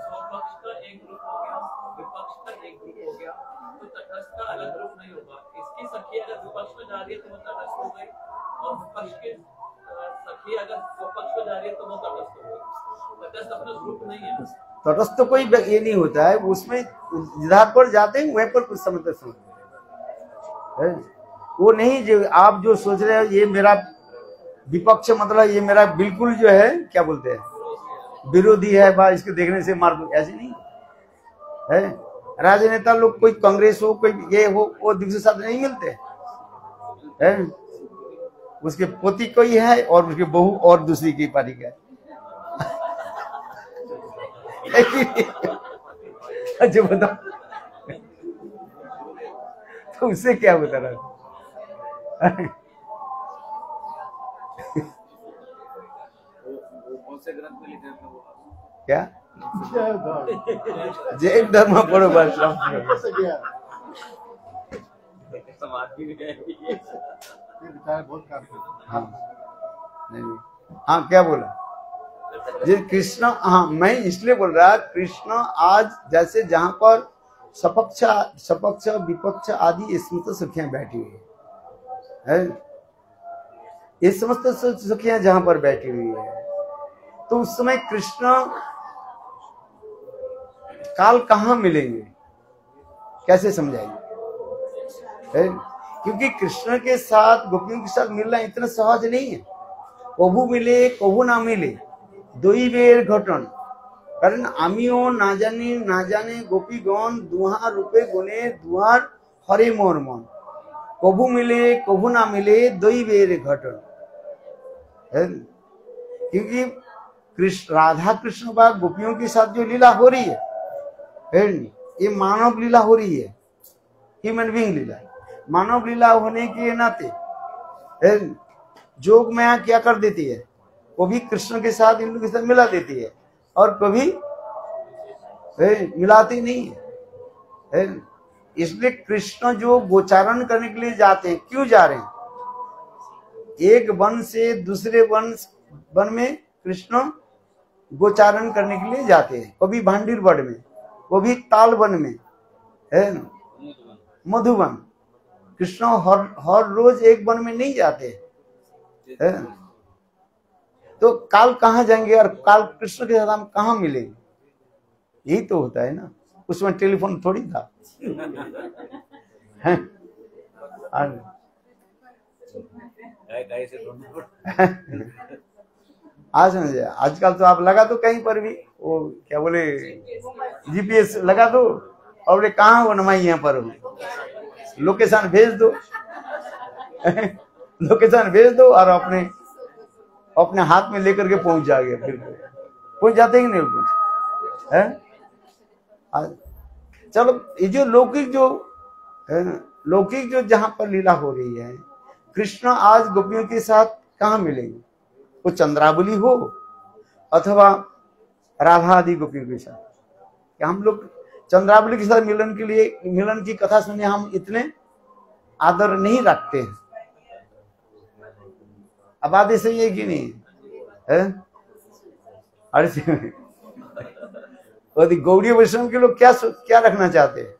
स्वपक्ष का एक ग्रुप हो गया, विपक्ष का एक ग्रुप हो गया, तो तटस्थ का अलग ग्रुप नहीं होगा। इसकी सखी अगर विपक्ष में जा रही है तो वो तटस्थ हो गई, और विपक्ष की सखी अगर स्वपक्ष में जा रही है तो वो तटस्थ हो गई। तटस्थ अपना ग्रुप नहीं है। तटस्थ तो कोई ये नहीं होता है, उसमें जिधर पर जाते हैं वहीं पर कुछ समय तक समझते हैं। वो नहीं जो आप जो सोच रहे हो ये मेरा विपक्ष, मतलब ये मेरा बिल्कुल जो है क्या बोलते हैं विरोधी है, बा इसको देखने से मार दो, ऐसे नहीं है। राजनेता लोग कोई कांग्रेस हो कोई ये हो, वो दूसरे साथ नहीं मिलते है। उसके पोती कोई है और उसके बहू और दूसरी की पार्टी का है। अच्छा बताओ, तो उससे क्या बता रहा है? क्या जैन धर्म पढ़ो बस, बहुत काम हाँ नहीं, हाँ क्या बोला जी कृष्ण? हाँ मैं इसलिए बोल रहा, कृष्ण आज जैसे जहां पर सपक्ष विपक्ष आदि समस्त सखियां बैठी हुई है, ये समस्त सखियां जहां पर बैठी हुई है, तो उस समय कृष्ण काल कहाँ मिलेंगे, कैसे समझाएंगे? क्योंकि कृष्ण के साथ गोपियों के साथ मिलना इतना सहज नहीं है। कभू मिले कभू ना मिले, दो ही बेर घटन, कारण आमियो ना जाने गोपीगण दुहार रूपे गुणे दुहार हरे मोर मन, कभू मिले कभू ना मिले दो ही बेर घटन। क्योंकि कृष्ण राधा कृष्ण का गोपियों के साथ जो लीला हो रही है, ये मानव लीला हो रही है, ह्यूमन बीइंग लीला। मानव लीला होने के नाते जोग माया क्या कर देती है, कभी कृष्ण के साथ इन लोगों के साथ मिला देती है और कभी मिलाती नहीं है। इसलिए कृष्ण जो गोचारण करने के लिए जाते हैं, क्यों जा रहे हैं? एक वन से दूसरे वन में कृष्ण गोचारण करने के लिए जाते हैं। कभी भांडीर वन में, कभी ताल वन में, है मधुवन। कृष्ण हर रोज एक वन में नहीं जाते है। तो काल कहाँ जाएंगे और काल कृष्ण के साथ हम कहाँ मिलेंगे? यही तो होता है ना। उसमें टेलीफोन थोड़ी था। आज समझे, आजकल तो आप लगा दो कहीं पर भी, वो क्या बोले जीपीएस लगा दो और बोले कहाँ हो नमाई, यहाँ पर हो, लोकेशन भेज दो। लोकेशन भेज दो और अपने हाथ में लेकर के पहुंच जाएंगे। फिर पहुंच जाते ही नहीं कुछ है। चलो ये जो लौकिक जो जहां पर लीला हो रही है, कृष्ण आज गोपियों के साथ कहाँ मिलेंगे? वो चंद्रावली हो अथवा राधा आदि गोपियों के साथ। कि हम लोग चंद्रावली के साथ मिलन के लिए, मिलन की कथा सुने हम इतने आदर नहीं रखते हैं। अब आदि सही है कि नहीं है? अरे गौड़ीय वैष्णव के लोग क्या रखना चाहते हैं?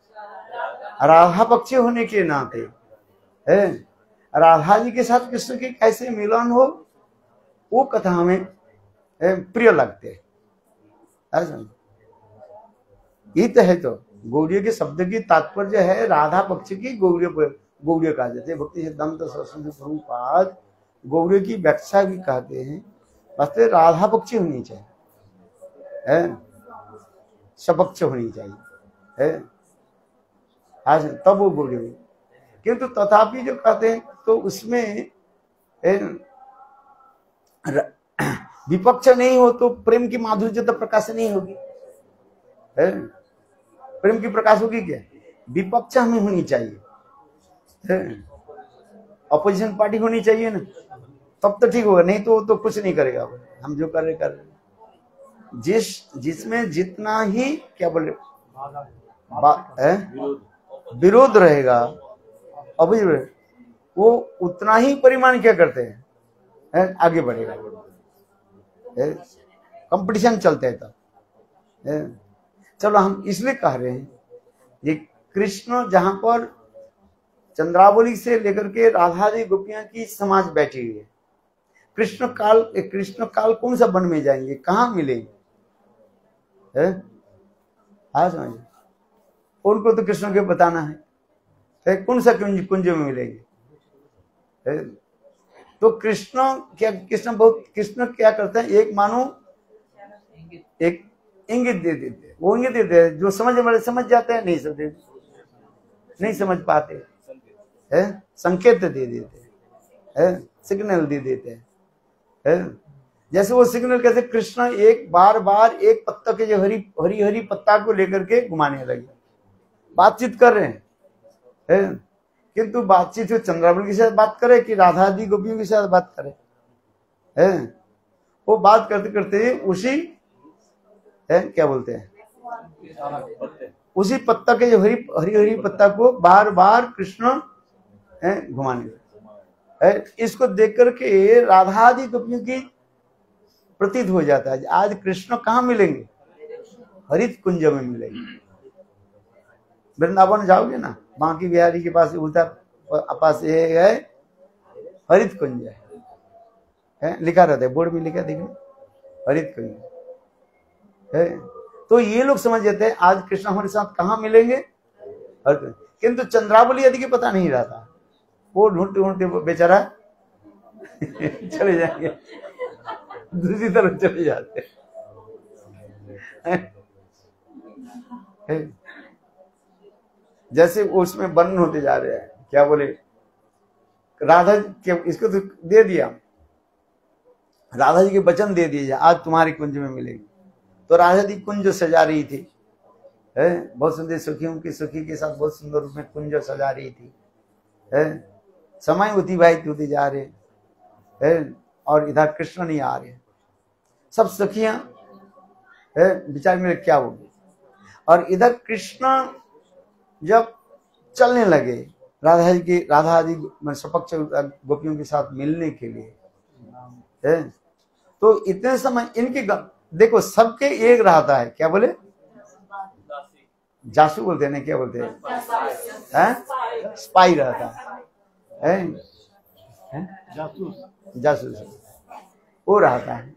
राधा पक्षी होने के नाते है, राधा जी के साथ कृष्ण के कैसे मिलन हो, वो कथा हमें प्रिय लगते है। ये तो है। तो गौड़ीय के शब्द की तात्पर्य है राधा पक्ष की गौड़ीय कहा जाते हैं। भक्ति सिद्धांत सरस्वती प्रभुपाद गौड़ीय की व्याख्या भी कहते हैं, वास्तव राधा पक्षी होनी चाहिए, सपक्ष होनी चाहिए है, आज तब वो गौड़ीय। किंतु तथापि जो कहते हैं तो उसमें विपक्ष नहीं हो तो प्रेम की माधुर्य तो प्रकाश नहीं होगी है? प्रेम की प्रकाश होगी क्या? विपक्ष हमें होनी चाहिए, अपोजिशन पार्टी होनी चाहिए ना, तब तो ठीक होगा। नहीं तो कुछ नहीं करेगा। हम जो कर रहे जिसमें जितना ही क्या बोले विरोध रहेगा, अब वो उतना ही परिमाण क्या करते हैं, आगे बढ़ेगा। कंपटीशन चलते हैं तब। चलो हम इसलिए कह रहे हैं ये कृष्ण जहां पर चंद्रावली से लेकर के राधा जी गोपियां की समाज बैठी हुई है, कृष्ण काल कौन सा वन में जाएंगे, कहाँ मिलेंगे? समझ, उनको तो कृष्ण को बताना है कौन सा कुंज में मिलेंगे। तो कृष्ण क्या करते हैं, एक मानो एक इंगित दे देते हैं। वो इंगित देते हैं, जो समझ जाते हैं, नहीं समझ पाते है, संकेत दे देते हैं, सिग्नल दे देते हैं। जैसे वो सिग्नल कैसे, कृष्ण एक बार एक पत्ता के जो हरी पत्ता को लेकर के घुमाने लगे, बातचीत कर रहे हैं। किंतु बातचीत चंद्रावली के साथ बात करे कि राधा दी गोपियों के साथ बात करे, वो बात करते करते उसी क्या बोलते हैं, उसी पत्ता के जो हरी पत्ता को बार कृष्ण घुमाने लगे। इसको देख करके राधा आदि गोपियों की प्रतीत हो जाता है आज कृष्ण कहाँ मिलेंगे, हरित कुंज में मिलेंगे। वृंदावन जाओगे ना, बांकी बिहारी के पास उल्टा पास ये है हरित कुंज है, लिखा रहता है, बोर्ड में लिखा देखना हरित कुंज है। तो ये लोग समझ जाते हैं आज कृष्ण हमारे साथ कहाँ मिलेंगे, किंतु चंद्रावली आदि के पता नहीं रहता, वो ढूंढते बेचारा चले जाएंगे, दूसरी तरफ चले जाते हैं। जैसे उसमें वर्णन होते जा रहे हैं, क्या बोले, राधा के इसको तो दे दिया, राधा जी के वचन दे दिए आज तुम्हारे कुंज में मिलेगी। तो राधा जी कुंज सजा रही थी, बहुत सुंदर सखी के साथ बहुत सुंदर रूप में कुंज सजा रही थी। समय अतिवाहित होते जा रहे और इधर कृष्ण नहीं आ रहे, सब सखियां विचार में क्या होगी। और इधर कृष्ण जब चलने लगे राधा आदि सपक्ष गोपियों के साथ मिलने के लिए, तो इतने समय इनके देखो सबके एक रहता है, क्या बोले, जासू बोलते हैं ना, क्या बोलते हैं, स्पाई रहता है, जासूस वो रहता है।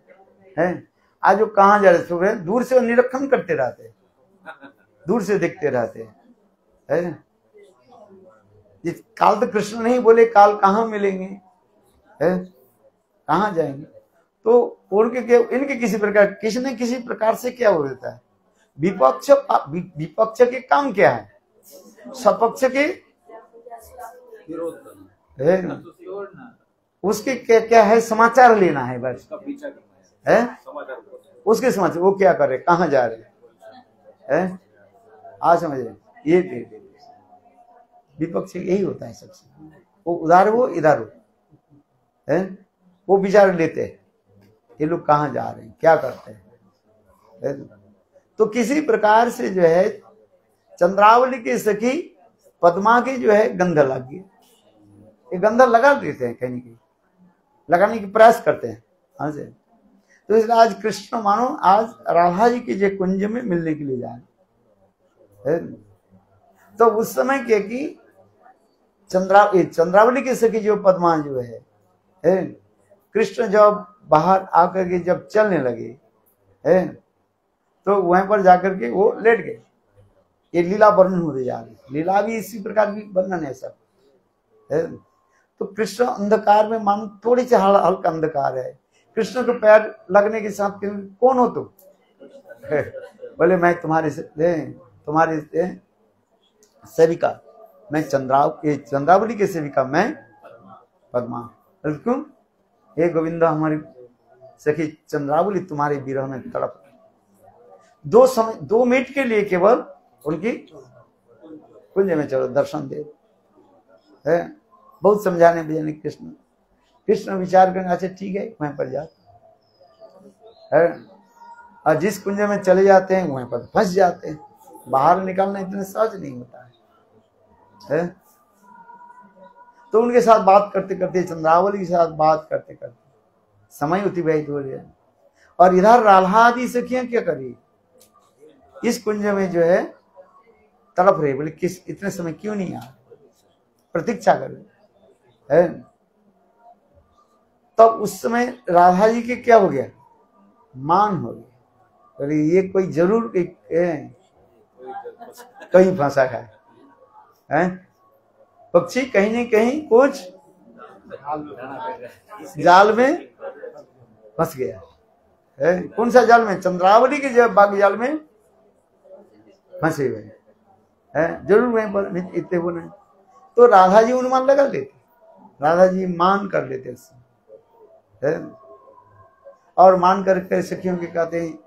आज वो कहाँ जा रहे, सुबह दूर से निरीक्षण करते रहते, दूर से देखते रहते हैं। काल तो कृष्ण नहीं बोले काल कहाँ मिलेंगे, कहाँ जाएंगे। तो इनके किसी न किसी प्रकार से क्या हो जाता है, विपक्ष के काम क्या है, सपक्ष के उसके क्या है, समाचार लेना है बस, उसके समाचार, वो क्या कर रहे, कहाँ जा रहे हैं, आज समझे। ये विपक्ष यही होता है सबसे, वो उधर हो इधर हो, वो विचार लेते हैं, ये लोग कहाँ जा रहे हैं, क्या करते हैं। तो किसी प्रकार से जो है चंद्रावली की सखी पद्मा की जो है गंध लग गई। ये गंधा लगा देते हैं, कहीं न कहीं लगाने की प्रयास करते हैं हाँ से। तो इसलिए आज कृष्ण मानो आज राधा जी के जो कुंज में मिलने के लिए जा रहे। तो उस समय क्या कि चंद्रावली की सखी जो पद्मा जो है कृष्ण जब बाहर आकर के जब चलने लगे तो वहीं पर जाकर के वो लेट गए। ये लीला वर्णन होते जा रही, लीला भी इसी प्रकार की वर्णन है सब। तो कृष्ण अंधकार में मान थोड़ी सी हल्का अंधकार है, कृष्ण के पैर लगने के साथ कौन हो तुम? बोले मैं तुम्हारे सेविका, मैं चंद्रावली के सेविका, मैं पद्मा। क्यों? हे गोविंदा हमारी सखी चंद्रावली तुम्हारे विरह में तड़प 2 मिनट के लिए केवल उनकी कुंज में चलो दर्शन दे। है बहुत समझाने बुझाने कृष्ण विचार करने अच्छा ठीक है वहीं पर जा है। और जिस कुंज में चले जाते हैं वहीं पर फंस जाते हैं, बाहर निकलना इतने सहज नहीं होता है। तो उनके साथ बात करते करते चंद्रावली के साथ बात करते करते समय अतिबाहित हो गया। और इधर राधा आदि सखियां क्या करी, इस कुंज में जो है तड़प रहे, बोले किस इतने समय क्यों नहीं आ, प्रतीक्षा कर रहे है। तब उस समय राधा जी के क्या हो गया, मान हो गया। बोले ये कोई जरूर कहीं फंसा है पक्षी कहीं न कहीं कुछ जाल में फंस गया है। कौन सा जाल में? चंद्रावली के जब बाग जाल में फंसे हुए हैं, जरूर वहीं पर इतने वो नहीं। तो राधा जी अनुमान लगा लेते, राधा जी मान कर लेते उससे है। और मान करके सखियों के कहते हैं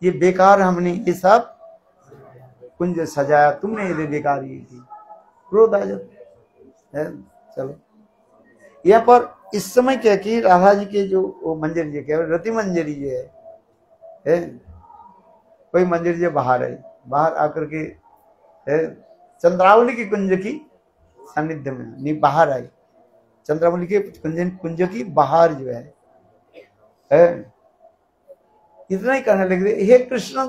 ये बेकार हमने ये सब कुंज सजाया, तुमने ये बेकार ये की, क्रोध आ जाता है। चलो यहाँ पर इस समय क्या कि राधा जी के जो वो मंदिर जी क्या रति मंजरी जी है कोई मंदिर जी बाहर है, बाहर आकर के चंद्रावली की कुंज की सानिध्य में नहीं बाहर आई, चंद्रावली के कुंज की बाहर जो है इतना ही कहने लगे हे कृष्ण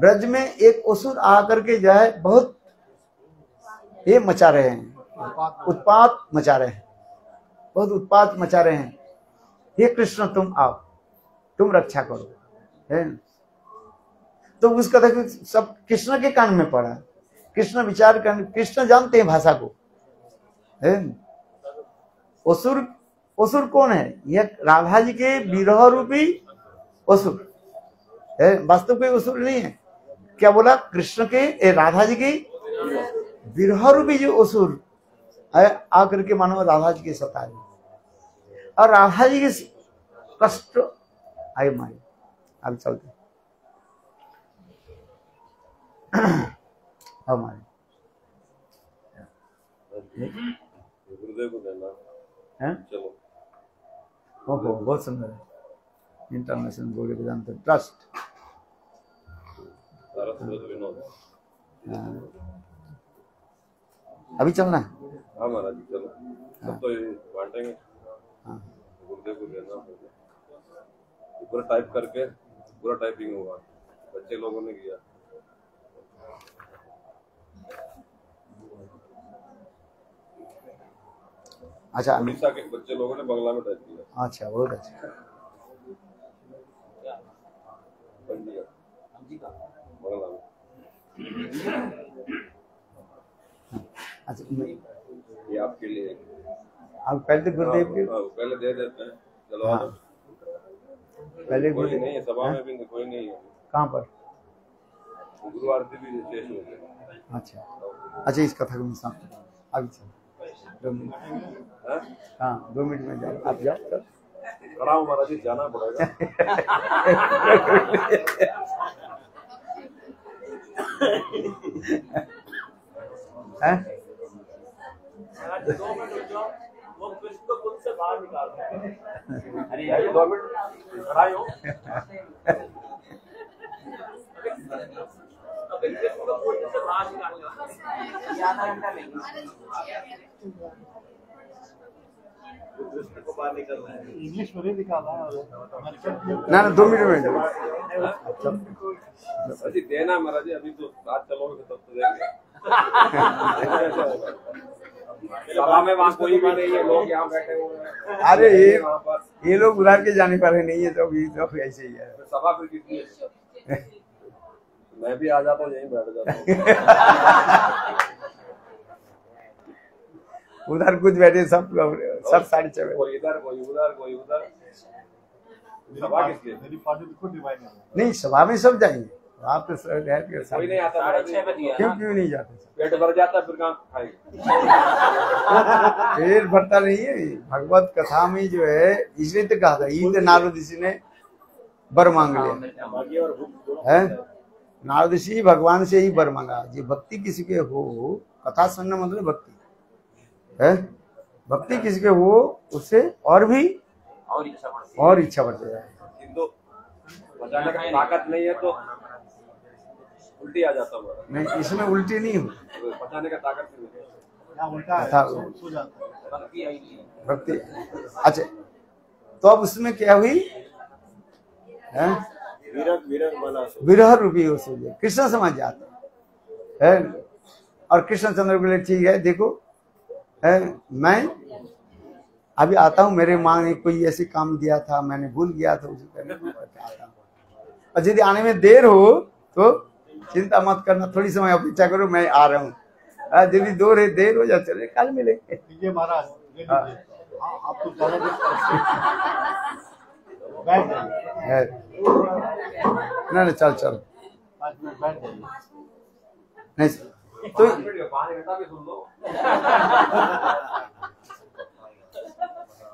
ब्रज में एक असुर आकर के जो है बहुत ये मचा रहे हैं, उत्पात मचा रहे हैं, बहुत उत्पात मचा रहे हैं। हे कृष्ण तुम आओ, तुम रक्षा करो है। तो उस कथा सब कृष्ण के कान में पड़ा। कृष्ण विचार कर, कृष्ण जानते हैं भाषा को है। असुर कौन है? यह राधा जी के विरह रूपी असुर है, वास्तव कोई असुर नहीं है। क्या बोला? कृष्ण के राधा जी के विरह रूपी जो असुर है आकर के मानो राधा जी के सता रहे और राधा जी के कष्ट आए मारे। अब चलते हमारे गुरुदेव को देना है। चलो ओहो बहुत सुंदर है, इंटरनेशनल गौड़ी वेदांत ट्रस्ट। अभी चलना है? हाँ महाराज जी चलो, सब तो बांटेंगे। हाँ गुरुदेव को देना पूरा टाइप करके पूरा टाइपिंग होगा, बच्चे लोगों ने किया। अच्छा उड़ीसा के बच्चे लोगों ने बंगला में टाइप किया। अच्छा बहुत अच्छा। बंगला में। अच्छा ये आपके लिए अब पहले गुरुदेव के पहले दे देते हैं। चलो हाँ। पहले कोई गुरुदेव नहीं है सभा में भी, कोई नहीं है। कहाँ पर? गुरु आरती भी शेष हो गए। अच्छा इस कथा को मैं साथ अभी चल 2 मिनट। हाँ 2 मिनट में जाओ, आप जाओ सर। खड़ा हूँ महाराज जी, जाना पड़ेगा। हैं? 2 मिनट रुक जाओ, वो कृष्ण को खुद से बाहर निकाल रहे हैं। अरे 2 मिनट खड़ाई हो। अभी कृष्ण को पूर्ण से बाहर निकालने वाला आधा घंटा लेंगे। कृष्ण को बाहर निकलना है, इंग्लिश में नहीं निकालना है। ना 2 मिनट में अजी देना महाराज जी, अभी तो बात चलोगे तब तो देंगे। सभा में वहाँ कोई भी नहीं है, लोग यहाँ बैठे हुए हैं। अरे ये लोग उधार के जाने वाले नहीं है, तो अभी तो ऐसे ही है। सभा फिर कितनी है? मैं भी आ जाता हूँ, यहीं बैठ जाता हूँ। उधर कुछ बैठे सब 6:30। कोई इधर, कोई उधर, कोई उधर। सभा किसकी है? मेरी पार्टी बिल्कुल डिवाइड है। नहीं, सभा में सब जाएंगे, वहाँ पे कोई नहीं आता महाराज जी। क्यों नहीं जाते? पेट भर जाता है, फिर कहाँ खाएंगे? पेट भरता नहीं है। भगवत कथा में जो है, इसलिए तो कहा था, ईद नारद ऋषि ने वर मांग लिया है। नारद ऋषि भगवान से ही वर मांगा, जी भक्ति किसी के हो, कथा सुनना मतलब भक्ति है। भक्ति किसी के हो, उससे और भी और इच्छा बढ़ जाए। हिंदू बचाने का ताकत नहीं है तो उल्टी आ जाता है। नहीं, इसमें उल्टी नहीं हो, बचाने का ताकत नहीं है। यहाँ उल्टा है, कथा सो जाता है। भक्ति। अच्छा, तो अब उसमें क्या हुई है? विरह रूपी हो सो कृष्ण समझ जाता है। और कृष्णचंद्र को ठीक है, देखो है, मैं अभी आता हूँ, मेरे माँ ने कोई ऐसे काम दिया था, मैंने भूल गया था, उसे करने को आता हूँ। और यदि आने में देर हो तो चिंता मत करना, थोड़ी समय अपेक्षा करो, मैं आ रहा हूँ। यदि देर हो जाए, चले कल मिलेंगे। ये महाराज ले लीजिए। आप तो ज्यादा देर बैठ जाइए। ना चल 5 मिनट बैठ जाइए। नहीं तो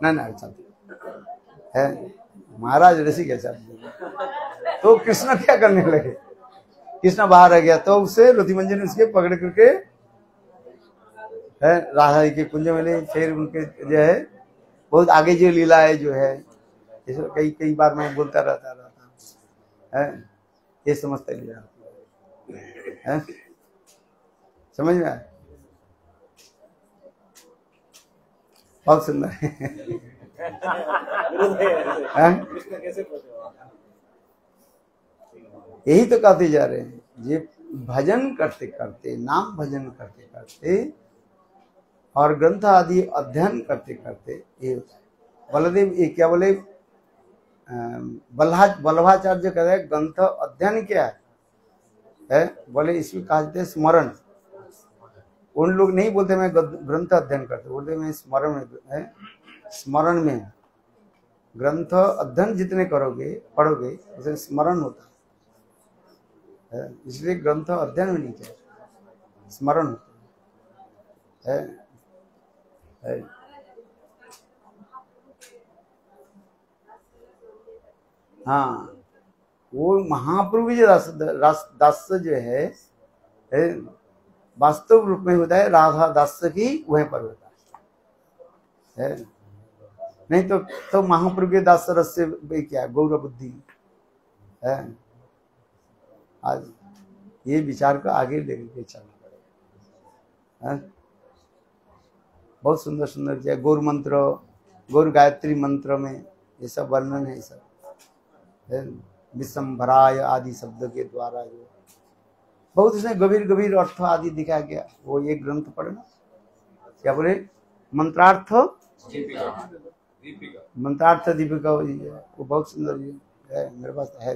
ना चल है, महाराज ऋषि के साथ। तो कृष्ण क्या करने लगे? कृष्ण बाहर आ गया तो उसे रतिमंजन उसके पकड़ करके है राधा जी के कुंज में ले। फिर उनके जो है बहुत आगे जो लीला है जो है, कई बार मैं बोलता रहता है, ये समझते लीला है, समझ में आया? बहुत सुंदर है। यही तो कहते जा रहे हैं, ये भजन करते करते, नाम भजन करते करते और ग्रंथ आदि अध्ययन करते करते ये होता है। बलदेव ये क्या बोले, वल्लभाचार्य कहते हैं ग्रंथ अध्ययन क्या है? बोले इसमें कहा जाते हैं स्मरण। उन लोग नहीं बोलते मैं ग्रंथ अध्ययन करते, बोलते मैं स्मरण में है। स्मरण में ग्रंथ अध्ययन जितने करोगे पढ़ोगे उसे स्मरण होता है, इसलिए ग्रंथ अध्ययन में नहीं चाहिए, स्मरण होता है। हाँ, वो महाप्रभु जी दास जो है वास्तव रूप में होता है राधा दास की वहीं पर होता है। नहीं तो महाप्रभु के दास रस से क्या गौर बुद्धि है। आज ये विचार को आगे लेके चलना पड़ेगा। बहुत सुंदर सुंदर क्या गौर मंत्र, गौर गायत्री मंत्र में ये सब वर्णन है, सब विश्वम्भराय आदि शब्द के द्वारा जो बहुत उसमें गंभीर गंभीर अर्थ आदि दिखाया गया। वो ये ग्रंथ पढ़ना, क्या बोले, मंत्रार्थ दीपिका वो बहुत सुंदर है, मेरे पास है,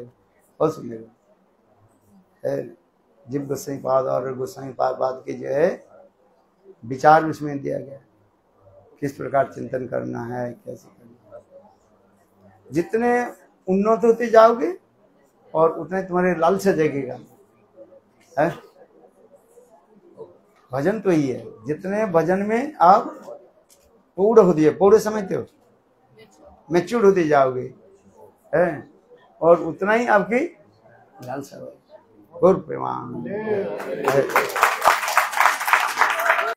बहुत सुंदर है। जीव गोसाई पाद और गोसाई पाद के जो है विचार उसमें दिया गया, किस प्रकार चिंतन करना है, कैसे करना है। जितने उन्नत होते जाओगे और उतने तुम्हारे लालसा जगेगा है। भजन तो ही है, जितने भजन में आप पूर्ण होती है, पूर्ण समझते हो, मैच्योर होते जाओगे है, और उतना ही आपकी लालसा और प्रेमान है।